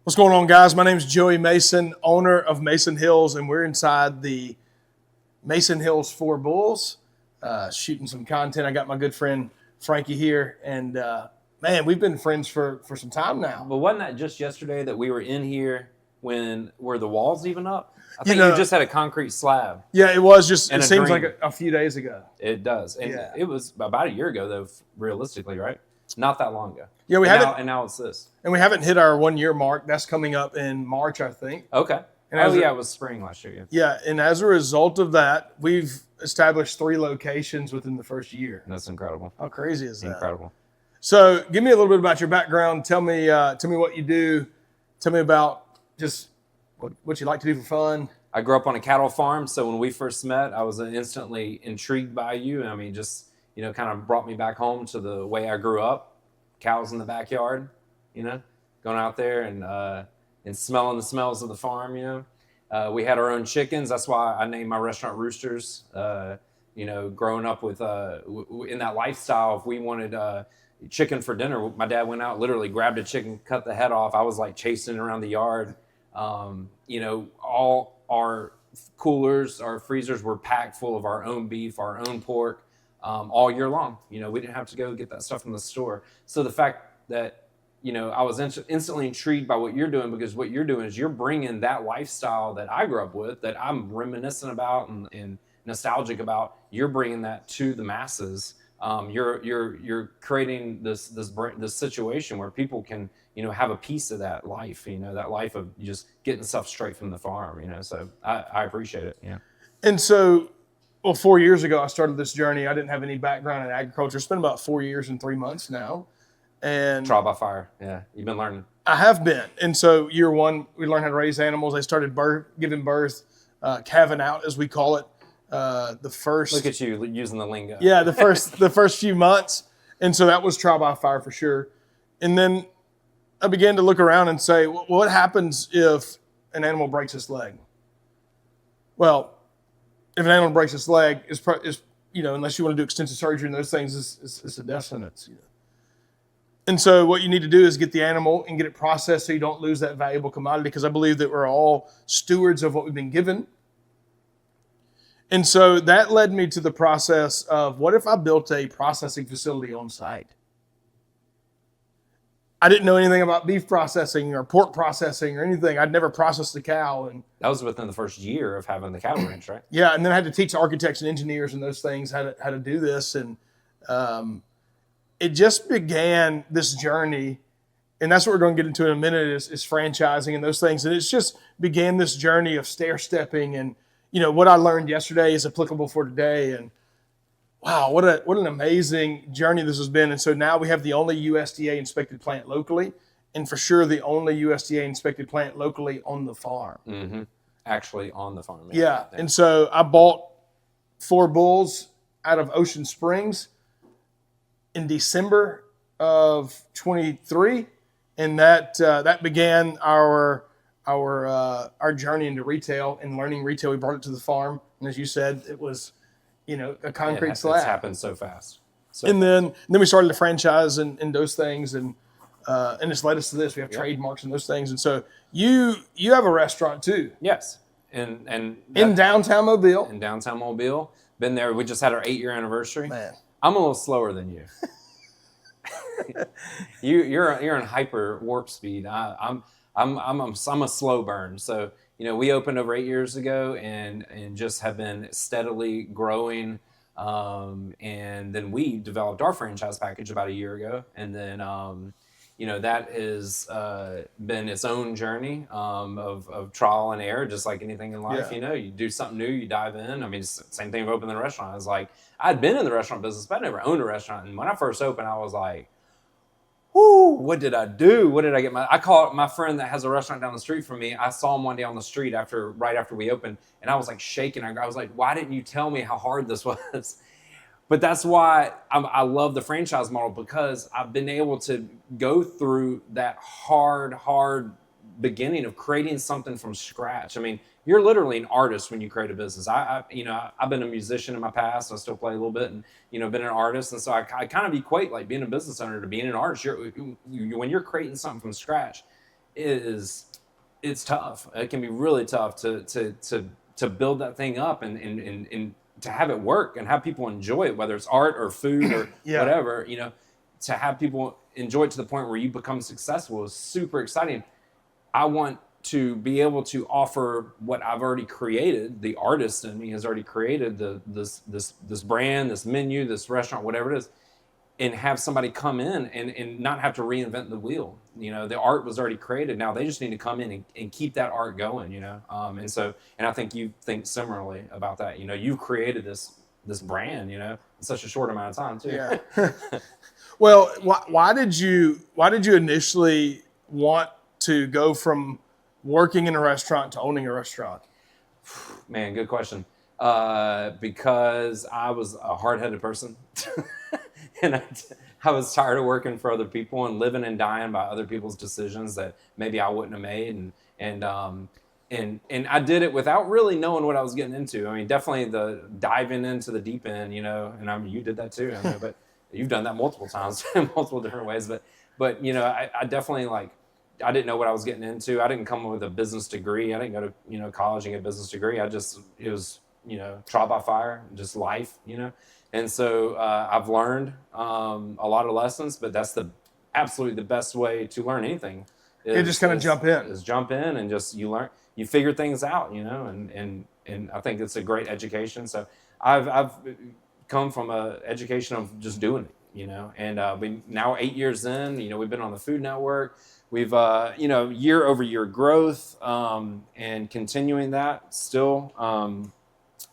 What's going on, guys? My name is Joey Mason, owner of Mason Hills, and we're inside the Mason Hills Four Bulls, shooting some content. I got my good friend Frankie here, and man, we've been friends for some time now. But wasn't that just yesterday that we were in here were the walls even up? I think you just had a concrete slab. Yeah, it was just, it seems like a few days ago. It does. And it was about a year ago, though, realistically, right? Not that long ago. Yeah, and now it's this. And we haven't hit our 1 year mark. That's coming up in March, I think. Okay. And it was spring last year. Yeah, and as a result of that, we've established 3 locations within the first year. That's incredible. How crazy is that? Incredible. So give me a little bit about your background. Tell me what you do. Tell me about just what you like to do for fun. I grew up on a cattle farm, so when we first met, I was instantly intrigued by you. I mean, just, kind of brought me back home to the way I grew up. Cows in the backyard, going out there and smelling the smells of the farm, We had our own chickens. That's why I named my restaurant Roosters. Growing up with in that lifestyle, if we wanted chicken for dinner, my dad went out, literally grabbed a chicken, cut the head off. I was like chasing it around the yard. All our coolers, our freezers were packed full of our own beef, our own pork. All year long. We didn't have to go get that stuff from the store. So the fact that, I was instantly intrigued by what you're doing, because what you're doing is you're bringing that lifestyle that I grew up with, that I'm reminiscent about and nostalgic about. You're bringing that to the masses. You're creating this situation where people can, have a piece of that life, that life of just getting stuff straight from the farm, So I appreciate it. Yeah. And so, 4 years ago, I started this journey. I didn't have any background in agriculture. It's been about 4 years and 3 months now. And trial by fire. Yeah, you've been learning. I have been. And so year one, we learned how to raise animals. They started giving birth, calving out, as we call it. The first. Look at you using the lingo. Yeah, the first few months. And so that was trial by fire for sure. And then I began to look around and say, what happens if an animal breaks its leg? Well, if an animal breaks its leg, is unless you want to do extensive surgery and those things, it's a death sentence. And so what you need to do is get the animal and get it processed so you don't lose that valuable commodity, because I believe that we're all stewards of what we've been given. And so that led me to the process of, what if I built a processing facility on site? I didn't know anything about beef processing or pork processing or anything. I'd never processed a cow. And that was within the first year of having the cattle ranch, right? Yeah, and then I had to teach architects and engineers and those things how to do this. And it just began this journey. And that's what we're going to get into in a minute is franchising and those things. And it's just began this journey of stair-stepping. And, what I learned yesterday is applicable for today. And wow, what an amazing journey this has been. And so now we have the only USDA inspected plant locally, and for sure the only USDA inspected plant locally on the farm. Mm-hmm. Actually on the farm. Yeah. And so I bought 4 bulls out of Ocean Springs in December of 23. And that began our journey into retail and learning retail. We brought it to the farm. And as you said, it was, a concrete slab. It's happened so fast. Then we started the franchise and those things, and it's led us to this. We have trademarks and those things, and so you have a restaurant too. Yes, and in downtown Mobile. In downtown Mobile, been there. We just had our 8-year anniversary. Man, I'm a little slower than you. You're in hyper warp speed. I'm a slow burn. So. We opened over 8 years ago and just have been steadily growing. And then we developed our franchise package about a year ago. And then, that has been its own journey of trial and error, just like anything in life. Yeah. You do something new, you dive in. I mean, it's the same thing of opening the restaurant. I was like, I'd been in the restaurant business, but I never owned a restaurant. And when I first opened, I was like, whoo, what did I do? What did I get? I call it my friend that has a restaurant down the street from me. I saw him one day on the street right after we opened, and I was like shaking. I was like, why didn't you tell me how hard this was? But that's why I love the franchise model, because I've been able to go through that hard beginning of creating something from scratch. I mean, you're literally an artist when you create a business. I've been a musician in my past. I still play a little bit, and been an artist. And so I kind of equate like being a business owner to being an artist. When you're creating something from scratch, it's tough. It can be really tough to build that thing up and to have it work and have people enjoy it, whether it's art or food or whatever, you know, to have people enjoy it to the point where you become successful is super exciting. I want to be able to offer what I've already created. The artist in me has already created this brand, this menu, this restaurant, whatever it is, and have somebody come in and not have to reinvent the wheel. You know, the art was already created. Now they just need to come in and keep that art going, you know? And I think you think similarly about that. You know, you've created this brand, you know, in such a short amount of time too. Yeah. Well, why did you initially want to go from working in a restaurant to owning a restaurant? Man, good question. Because I was a hard-headed person. And I was tired of working for other people and living and dying by other people's decisions that maybe I wouldn't have made. And I did it without really knowing what I was getting into. I mean, definitely the diving into the deep end, you know, and I mean, you did that too, I mean, but you've done that multiple times in multiple different ways. But you know, I definitely I didn't know what I was getting into. I didn't come with a business degree. I didn't go to, you know, college and get a business degree. It was, you know, trial by fire, just life, you know. And so I've learned a lot of lessons, but that's absolutely the best way to learn anything. You just kind of jump in. Is jump in and just you figure things out, you know, and I think it's a great education. So I've come from a education of just doing it, you know, and we now 8 years in, you know, we've been on the Food Network. We've, you know, year over year growth and continuing that still.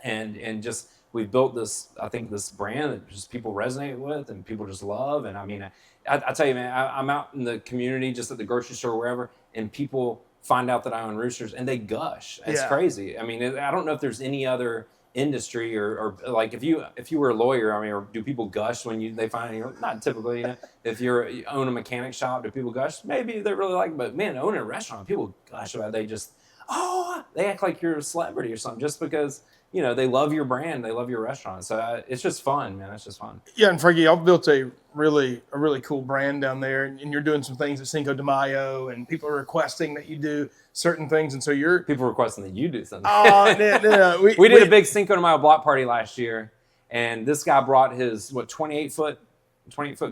And just we've built this, I think, this brand that just people resonate with and people just love. And I mean, I tell you, man, I'm out in the community, just at the grocery store, wherever, and people find out that I own Roosters and they gush. It's crazy. I mean, I don't know if there's any other industry or like if you were a lawyer, I mean, or do people gush when they find you? Not typically, you know. If you own a mechanic shop, do people gush? Maybe they really like it, but man, owning a restaurant, people gush about it. They act like you're a celebrity or something just because, you know, they love your brand, they love your restaurant. So it's just fun, man. It's just fun. Yeah, and Frankie, y'all built a really cool brand down there, and you're doing some things at Cinco de Mayo, and people are requesting that you do certain things, and so people requesting that you do something. Oh, no. We did a big Cinco de Mayo block party last year, and this guy brought his 28-foot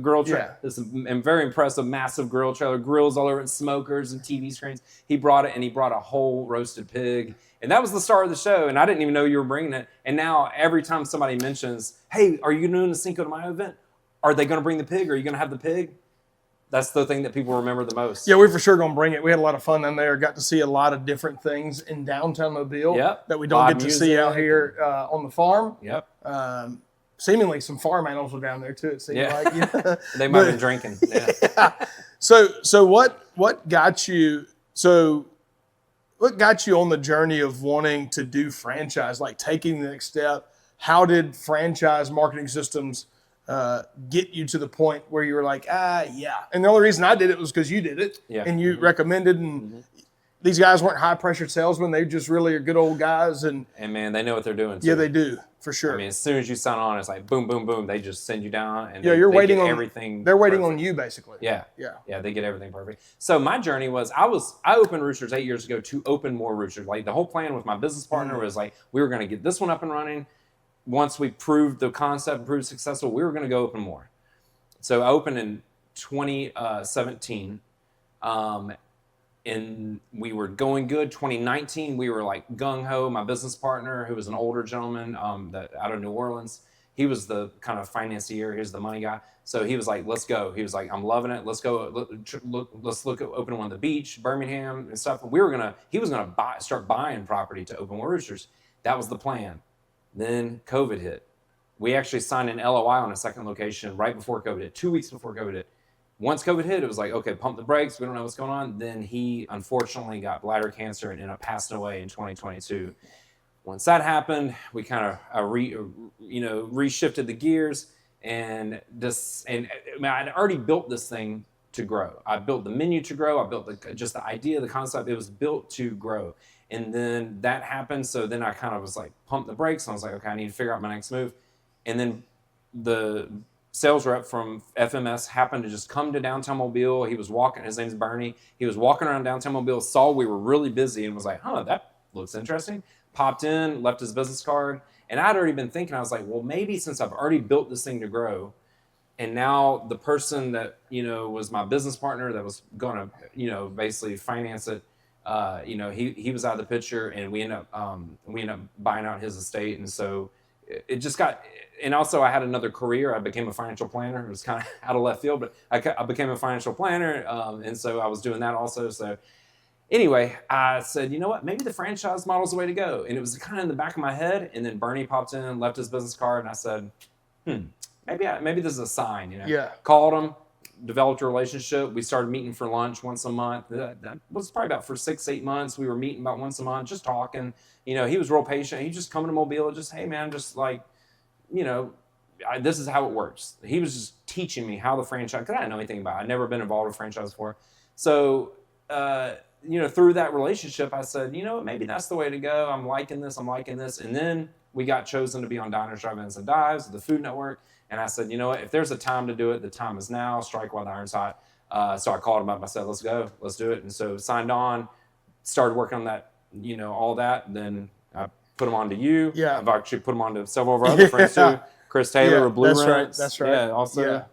grill trailer. Yeah. This very impressive, massive grill trailer, grills all over it, smokers and TV screens. He brought it, and he brought a whole roasted pig. And that was the start of the show, and I didn't even know you were bringing it. And now every time somebody mentions, hey, are you doing the Cinco de Mayo event? Are they going to bring the pig? Are you going to have the pig? That's the thing that people remember the most. Yeah, we're for sure going to bring it. We had a lot of fun down there. Got to see a lot of different things in downtown Mobile that we don't get to see out here on the farm. Yep. Seemingly some farm animals were down there too, it seemed like. Yeah. They might have been drinking. Yeah. So what got you on the journey of wanting to do franchise, like taking the next step? How did franchise marketing systems get you to the point where you were like, yeah? And the only reason I did it was because you did it and you recommended, and these guys weren't high pressure salesmen. They just really are good old guys. And man, they know what they're doing too. Yeah, they do, for sure. I mean, as soon as you sign on, it's like boom, boom, boom. They just send you down, and you're waiting on everything. They're waiting on you, basically. Yeah. They get everything perfect. So my journey was, I opened Roosters 8 years ago to open more Roosters. Like the whole plan with my business partner was like, we were going to get this one up and running. Once we proved the concept and proved successful, we were going to go open more. So I opened in 2017. And we were going good. 2019, we were like gung-ho. My business partner, who was an older gentleman out of New Orleans, he was the kind of financier. He was the money guy. So he was like, let's go. He was like, I'm loving it. Let's go. Let's look at opening one at the beach, Birmingham and stuff. And he was going to start buying property to open more Roosters. That was the plan. Then COVID hit. We actually signed an LOI on a second location right before COVID hit, 2 weeks before COVID hit. Once COVID hit, it was like, okay, pump the brakes. We don't know what's going on. Then he unfortunately got bladder cancer and ended up passing away in 2022. Once that happened, we kind of reshifted the gears, and I'd already built this thing to grow. I built the menu to grow. I built just the idea, the concept. It was built to grow, and then that happened. So then I kind of was like, pump the brakes. And I was like, okay, I need to figure out my next move, and then sales rep from FMS happened to just come to downtown Mobile. He was walking, his name's Bernie. He was walking around downtown Mobile, saw we were really busy and was like, that looks interesting. Popped in, left his business card. And I'd already been thinking, I was like, well, maybe since I've already built this thing to grow, and now the person that, was my business partner that was going to, basically finance it, he was out of the picture, and we ended up buying out his estate. And so it just got, and also I had another career. I became a financial planner. It was kind of out of left field, but I became a financial planner. And so I was doing that also. So anyway, I said, you know what, maybe the franchise model is the way to go. And it was kind of in the back of my head. And then Bernie popped in, left his business card, and I said, maybe this is a sign, Yeah. Called him, developed a relationship. We started meeting for lunch once a month. That was probably about for 6-8 months. We were meeting about once a month, just talking. He was real patient. He just coming to Mobile, just, hey man, just like, this is how it works. He was just teaching me how the franchise, because I didn't know anything about it. I'd never been involved in franchise before. So, through that relationship, I said, maybe that's the way to go. I'm liking this. And then we got chosen to be on Diners, Drive-Ins, and Dives, the Food Network. And I said, you know what, if there's a time to do it, the time is now. Strike while the iron's hot. So I called him up. I said, let's go. Let's do it. And so signed on, started working on that, all that. Then I put him on to you. Yeah. I've actually put him on to several of our other friends too. Chris Taylor with Blue Rents. That's right. Yeah, also.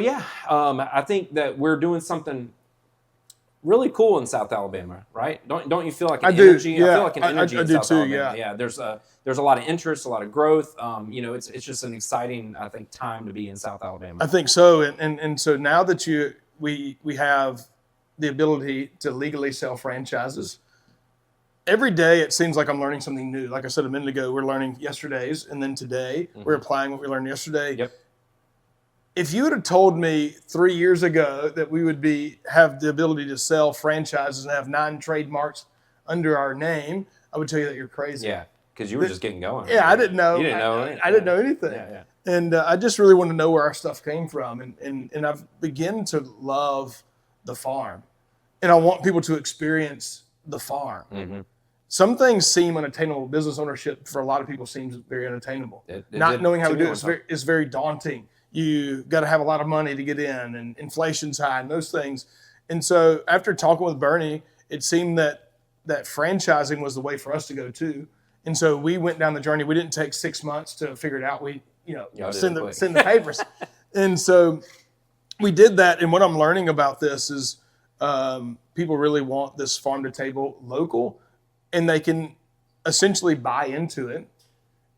Yeah. I think that we're doing something really cool in South Alabama, right? Don't you feel like an energy? Yeah. I feel like an energy I in do South too, Alabama. yeah. There's a lot of interest, a lot of growth. It's just an exciting, I think, time to be in South Alabama. I think so. And so now that we have the ability to legally sell franchises, every day it seems like I'm learning something new. Like I said a minute ago, we're learning yesterday's, and then today we're applying what we learned yesterday. Yep. If you would have told me 3 years ago that we would have the ability to sell franchises and have 9 trademarks under our name, I would tell you that you're crazy. Yeah, because you were just getting going. Yeah, I didn't know. You didn't know it. I didn't know anything. Yeah. And I just really want to know where our stuff came from. And I've begun to love the farm. And I want people to experience the farm. Mm-hmm. Some things seem unattainable. Business ownership for a lot of people seems very unattainable. Not knowing how to do it is very daunting. You got to have a lot of money to get in, and inflation's high, and those things. And so after talking with Bernie, it seemed that franchising was the way for us to go too. And so we went down the journey. We didn't take 6 months to figure it out. We, send the papers. And so we did that. And what I'm learning about this is people really want this farm to table local, and they can essentially buy into it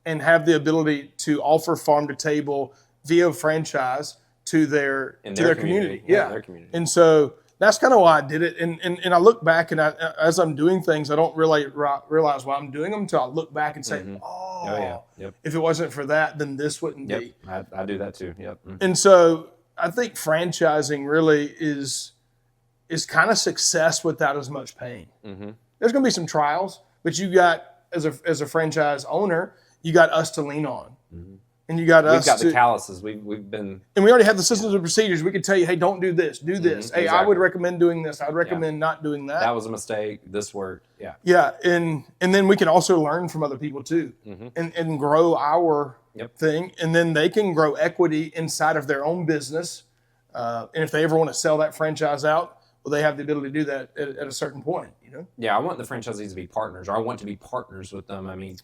and have the ability to offer farm to table via franchise to their community. Yeah, their community. And so that's kind of why I did it. And I look back, and as I'm doing things, I don't really realize why I'm doing them until I look back and say, if it wasn't for that, then this wouldn't be. I do that too. Yep. Mm-hmm. And so I think franchising really is kind of success without as much pain. Mm-hmm. There's going to be some trials, but you got, as a franchise owner, you got us to lean on. Mm-hmm. And you got us. We've got the calluses. We've been. And we already have the systems and procedures. We could tell you, hey, don't do this, do this. Mm-hmm, hey, exactly. I would recommend doing this. I'd recommend not doing that. That was a mistake. This worked. Yeah. Yeah. And then we can also learn from other people too, and grow our thing. And then they can grow equity inside of their own business. And if they ever want to sell that franchise out, well, they have the ability to do that at a certain point, Yeah, I want the franchisees to be partners, or I want to be partners with them. I mean,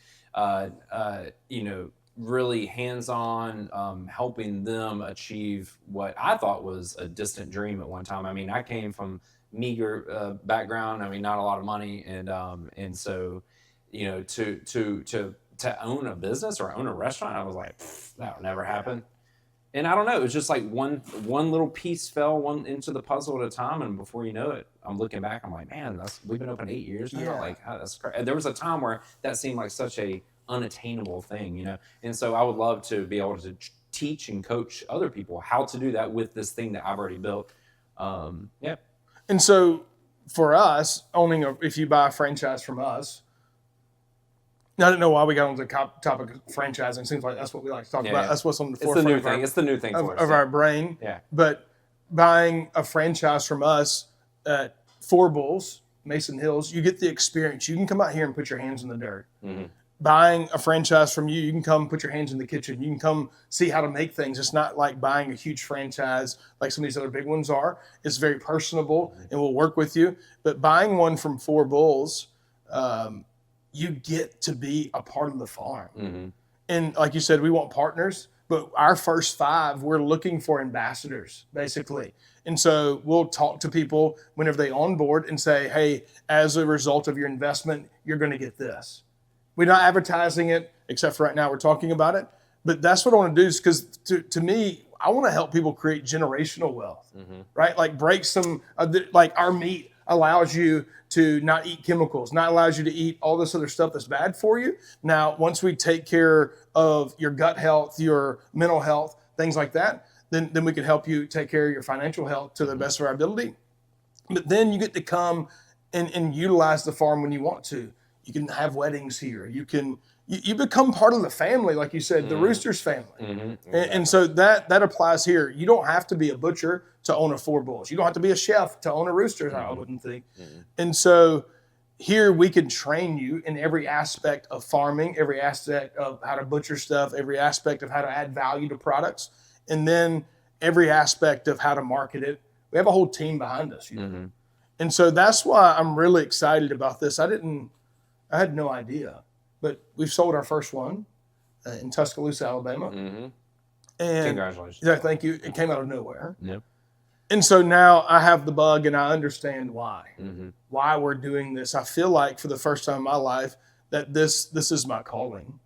really hands-on, helping them achieve what I thought was a distant dream at one time. I mean, I came from meager background. I mean, not a lot of money, and so, to own a business or own a restaurant, I was like, that would never happen. And I don't know, it was just like one little piece fell into the puzzle at a time, and before you know it, I'm looking back, I'm like, man, we've been open 8 years now. Yeah. Like, that's crazy. There was a time where that seemed like such a unattainable thing, And so I would love to be able to teach and coach other people how to do that with this thing that I've already built. Yeah. And so for us, if you buy a franchise from us, I didn't know why we got on the topic of franchising. It seems like that's what we like to talk about. Yeah. That's what's on the It's forefront the new thing. It's the new thing for us. of our brain. Yeah. But buying a franchise from us at Four Bulls, Mason Hills, you get the experience. You can come out here and put your hands in the dirt. Mm-hmm. buying a franchise from you, you can come put your hands in the kitchen. You can come see how to make things. It's not like buying a huge franchise like some of these other big ones are. It's very personable and we'll work with you. But buying one from Four Bulls, you get to be a part of the farm. Mm-hmm. And like you said, we want partners, but our first 5, we're looking for ambassadors, basically. And so we'll talk to people whenever they onboard and say, hey, as a result of your investment, you're going to get this. We're not advertising it, except for right now we're talking about it. But that's what I want to do is because to me, I want to help people create generational wealth, right? Like break some, like our meat allows you to not eat chemicals, not allows you to eat all this other stuff that's bad for you. Now, once we take care of your gut health, your mental health, things like that, then we can help you take care of your financial health to the best of our ability. But then you get to come and utilize the farm when you want to. You can have weddings here. You become part of the family, like you said, the Roosters family. And so that applies here. You don't have to be a butcher to own a Four Bulls. You don't have to be a chef to own a Roosters, I wouldn't think. And so here we can train you in every aspect of farming, every aspect of how to butcher stuff, every aspect of how to add value to products, and then every aspect of how to market it. We have a whole team behind us. You know? And so that's why I'm really excited about this. I had no idea, but we've sold our first one in Tuscaloosa, Alabama. And Congratulations. Yeah, thank you. It came out of nowhere. Yep. And so now I have the bug and I understand why we're doing this. I feel like for the first time in my life that this is my calling,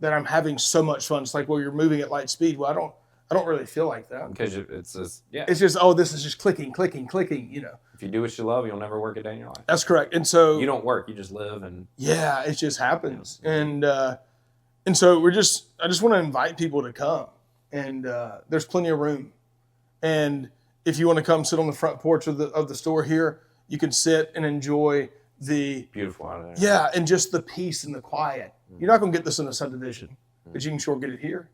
that I'm having so much fun. It's like, well, you're moving at light speed. Well, I don't really feel like that. Because it's just, It's just, oh, this is just clicking, you know. If you do what you love, you'll never work a day in your life. That's correct. And so you don't work, you just live. And yeah, it just happens. And so I just want to invite people to come. And there's plenty of room. And if you want to come sit on the front porch of the store here, you can sit and enjoy the beautiful out there. Yeah, and just the peace and the quiet. You're not going to get this in a subdivision, but you can sure get it here.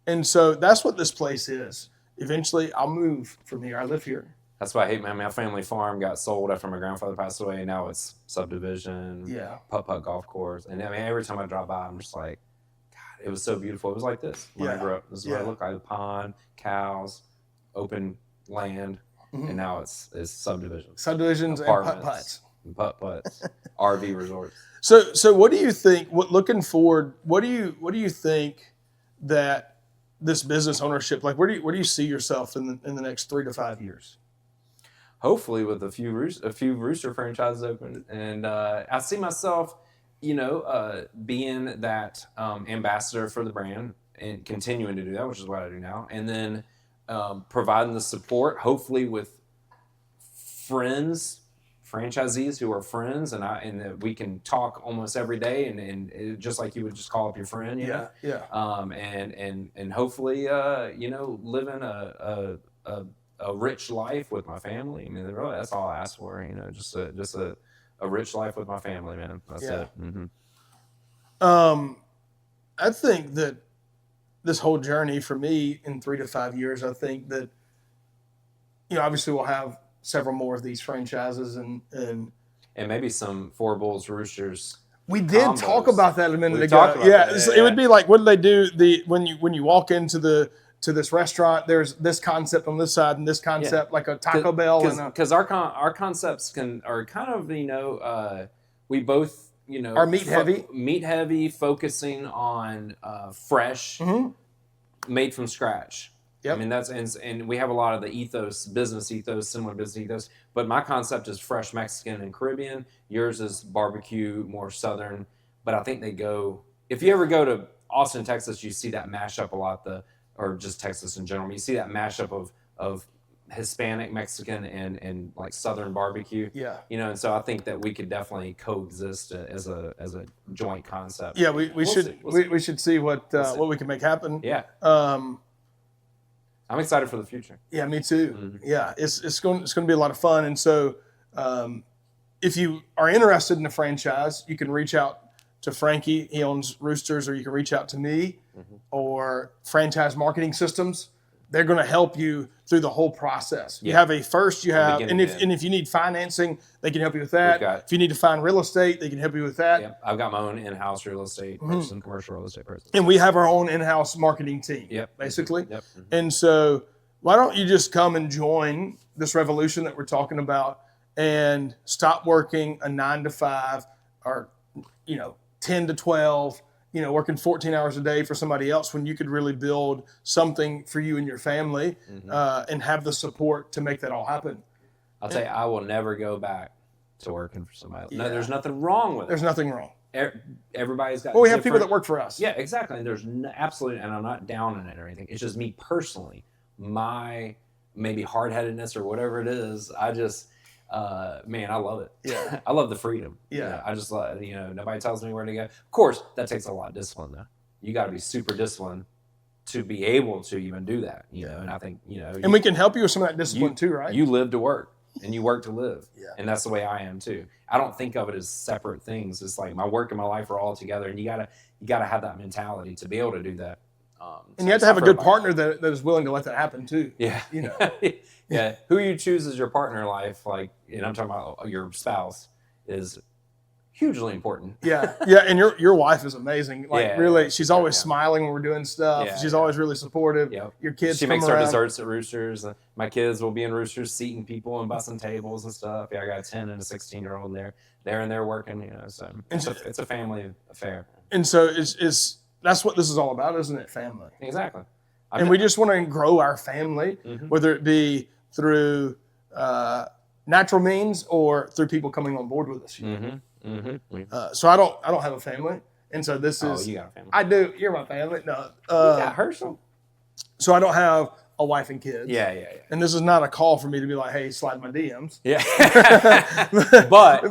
And so that's what this place is. Eventually, I'll move from here. I live here. That's why I hate my family farm got sold after my grandfather passed away. Now it's subdivision, putt-putt golf course. And I mean, every time I drive by, I'm just like, God, it was so beautiful. It was like this when I grew up. This is what it looked like: a pond, cows, open land, and now it's subdivision. Subdivisions and putt-putts. Putt-putts, RV resorts. So what do you think? Looking forward, what do you think that this business ownership, like where do you see yourself in the next 3 to 5 years? Hopefully with a few Rooster franchises open, and I see myself, being that ambassador for the brand and continuing to do that, which is what I do now, and then providing the support, hopefully with franchisees who are friends, and that we can talk almost every day, and just like you would just call up your friend, you know? And hopefully, living a rich life with my family. I mean, really, that's all I ask for. Just a rich life with my family, man. That's it. I think that this whole journey for me in 3 to 5 years, I think that, obviously we'll have several more of these franchises and maybe some Four Bulls Roosters. We did talk about that a minute ago. It would be like, what do they do? When you walk into this restaurant, there's this concept on this side and this concept, like a Taco Bell. Because our concepts are kind of, we both, are meat heavy, focusing on fresh, made from scratch. Yep. I mean, and we have a lot of the business ethos, similar business ethos, but my concept is fresh Mexican and Caribbean. Yours is barbecue, more Southern, but I think if you ever go to Austin, Texas, you see that mashup a lot, or just Texas in general. You see that mashup of Hispanic, Mexican, and like Southern barbecue. Yeah. And so I think that we could definitely coexist as a joint concept. Yeah, we should see what we can make happen. Yeah. I'm excited for the future. Yeah, me too. Yeah, it's going to be a lot of fun. And so, if you are interested in a franchise, you can reach out to Frankie. He owns Roosters, or you can reach out to me or Franchise Marketing Systems. they're going to help you through the whole process. You Yeah. have a first, you have, beginning to and if you need financing, they can help you with that. got- If you need to find real estate, they can help you with that. Yep. I've got my own in-house real estate person, commercial real estate person. And we have our own in-house marketing team, Yep. basically. Yep. And so why don't you just come and join this revolution that we're talking about and stop working a 9 to 5 or, 10 to 12, working 14 hours a day for somebody else when you could really build something for you and your family and have the support to make that all happen. I'll tell you, I will never go back to working for somebody else. Yeah. No, there's nothing wrong with it. There's nothing wrong. Everybody's got. Well, we have people that work for us. Yeah, exactly. And there's absolutely, and I'm not down on it or anything. It's just me personally, my maybe hard-headedness or whatever it is. I just, man, I love it. Yeah. I love the freedom. Yeah. I just love, nobody tells me where to go. Of course, that takes a lot of discipline, though. You got to be super disciplined to be able to even do that, And I think, And we can help you with some of that discipline too, right? You live to work. And you work to live. Yeah. And that's the way I am too. I don't think of it as separate things. It's like my work and my life are all together, and you gotta have that mentality to be able to do that. And you have to have a good partner that is willing to let that happen too. Yeah. Yeah. Who you choose as your partner in life, and I'm talking about your spouse, is hugely important. Yeah. And your wife is amazing. Really, she's always Yeah. smiling when we're doing stuff. Yeah, she's always really supportive. Yep. Your kids She come makes our around. desserts at Roosters. My kids will be in Roosters seating people and bussing tables and stuff. Yeah, I got a 10 and a 16-year-old there. They're in there working, so it's a family affair. And so that's what this is all about, isn't it? Family. Exactly. And we just want to grow our family, whether it be through natural means or through people coming on board with us. So I don't have a family, and so this is. Oh, you got a family. I do. You're my family. No. Yeah, Herschel. So I don't have a wife and kids. Yeah. And this is not a call for me to be like, hey, slide my DMs. Yeah. but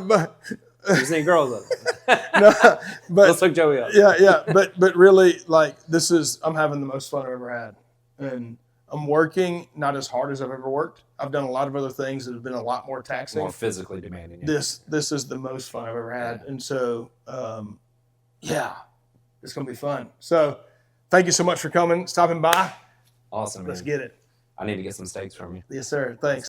you're seeing girls of it. No, but Let's look Joey up. yeah. But really, I'm having the most fun I've ever had, and I'm working not as hard as I've ever worked. I've done a lot of other things that have been a lot more taxing. More physically demanding. Yeah. This is the most fun I've ever had, and so it's gonna be fun. So thank you so much for coming, stopping by. Awesome. Let's Man. get it. I need to get some steaks from you. Yes, sir. Thanks.